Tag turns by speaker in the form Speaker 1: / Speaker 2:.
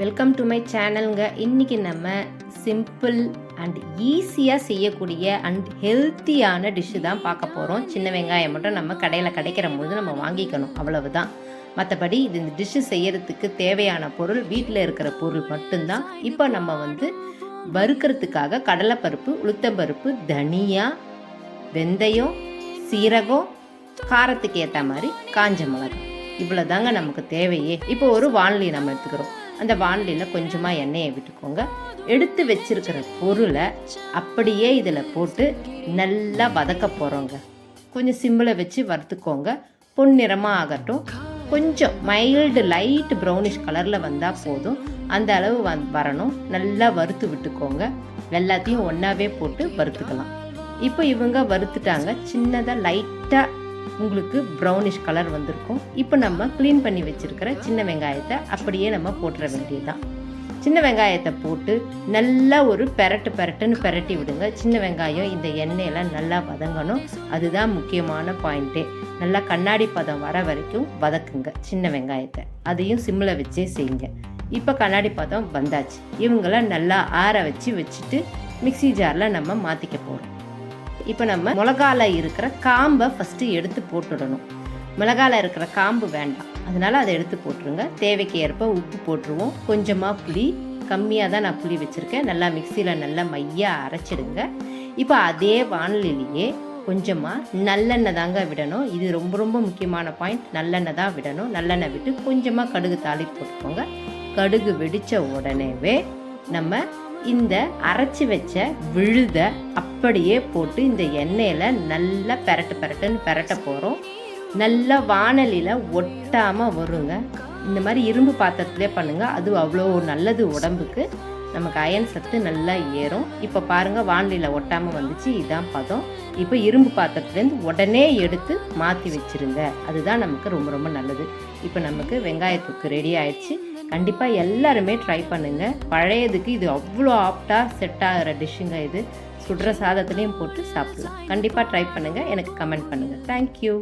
Speaker 1: Welcome to my சேனலுங்க. இன்றைக்கி நம்ம simple and ஈஸியாக செய்யக்கூடிய அண்ட் ஹெல்த்தியான டிஷ்ஷு தான் பார்க்க போகிறோம். சின்ன வெங்காயம் மட்டும் நம்ம கடையில் கிடைக்கிற போது நம்ம வாங்கிக்கணும், அவ்வளவுதான். மற்றபடி இந்த டிஷ்ஷு செய்யறதுக்கு தேவையான பொருள் வீட்டில் இருக்கிற பொருள் மட்டும்தான். இப்போ நம்ம வறுக்கிறதுக்காக கடலைப்பருப்பு, உளுத்தம்பருப்பு, தனியா, வெந்தயம், சீரகம், காரத்துக்கு ஏற்ற மாதிரி காஞ்ச மிளகாய், இவ்வளோ தாங்க நமக்கு தேவையே. இப்போ ஒரு வாணலி நம்ம எடுத்துக்கிறோம். அந்த வாணலியில் கொஞ்சமாக எண்ணெயை விட்டுக்கோங்க. எடுத்து வச்சிருக்கிற பொருளை அப்படியே இதில் போட்டு நல்லா வதக்க போகிறோங்க. கொஞ்சம் சிம்மில் வச்சு வறுத்துக்கோங்க. பொன்னிறமாக ஆகட்டும். கொஞ்சம் மைல்டு லைட் ப்ரௌனிஷ் கலரில் வந்தால் போதும். அந்த அளவு வரணும். நல்லா வறுத்து விட்டுக்கோங்க. எல்லாத்தையும் ஒன்றாவே போட்டு வறுத்துக்கலாம். இப்போ இவங்க வறுத்துட்டாங்க. சின்னதாக லைட்டாக உங்களுக்கு ப்ரௌனிஷ் கலர் வந்திருக்கும். இப்போ நம்ம க்ளீன் பண்ணி வச்சுருக்கிற சின்ன வெங்காயத்தை அப்படியே நம்ம போட்டுற வேண்டியதுதான். சின்ன வெங்காயத்தை போட்டு நல்லா ஒரு பெரட்டுன்னு பெரட்டி விடுங்க. சின்ன வெங்காயம் இந்த எண்ணெயில் நல்லா வதங்கணும். அதுதான் முக்கியமான பாயிண்ட்டே. நல்லா கண்ணாடி பதம் வர வரைக்கும் வதக்குங்க சின்ன வெங்காயத்தை. அதையும் சிம்மில் வச்சே செய்யுங்க. இப்போ கண்ணாடி பதம் வந்தாச்சு. இவங்கள நல்லா ஆற வச்சுட்டு மிக்ஸி ஜாரில் நம்ம மாற்றிக்க போகிறோம். இப்போ நம்ம மிளகால இருக்கிற காம்பை ஃபஸ்ட்டு எடுத்து போட்டுடணும். மிளகால இருக்கிற காம்பு வேண்டாம், அதனால் அதை எடுத்து போட்டுருங்க. தேவைக்கு ஏற்ப உப்பு போட்டுருவோம். கொஞ்சமாக புளி, கம்மியாக தான் நான் புளி வச்சுருக்கேன். நல்லா மிக்சியில் நல்லா மையாக அரைச்சிடுங்க. இப்போ அதே வாணலிலேயே கொஞ்சமாக நல்லெண்ணெய் தாங்க விடணும். இது ரொம்ப ரொம்ப முக்கியமான பாயிண்ட். நல்லெண்ணெய் தான் விடணும். நல்லெண்ணெய் விட்டு கொஞ்சமாக கடுகு தாளிப்பு போட்டுக்கோங்க. கடுகு வெடித்த உடனேவே நம்ம இந்த அரைச்சி வச்ச விழுதை அப்படியே போட்டு இந்த எண்ணெயில் நல்லா பெரட்டுன்னு பெரட்ட போகிறோம். நல்லா வாணலியில் ஒட்டாமல் வருங்க. இந்த மாதிரி இரும்பு பாத்திரத்துலேயே பண்ணுங்கள். அது அவ்வளோ நல்லது உடம்புக்கு. நமக்கு அயன் சத்து நல்லா ஏறும். இப்போ பாருங்கள், வாணலியில் ஒட்டாமல் வந்துச்சு. இதுதான் பதம். இப்போ இரும்பு பாத்திரத்துலேருந்து உடனே எடுத்து மாற்றி வச்சுருங்க. அதுதான் நமக்கு ரொம்ப ரொம்ப நல்லது. இப்போ நமக்கு வெங்காயத்துக்கு ரெடி ஆயிடுச்சு. கண்டிப்பாக எல்லாருமே ட்ரை பண்ணுங்கள். பழையதுக்கு இது அவ்வளோ ஆப்டாக செட் ஆகிற டிஷ்ஷுங்க. இது சுடுற சாதத்துலேயும் போட்டு சாப்பிடலாம். கண்டிப்பாக ட்ரை பண்ணுங்கள். எனக்கு கமெண்ட் பண்ணுங்கள். தேங்க்யூ.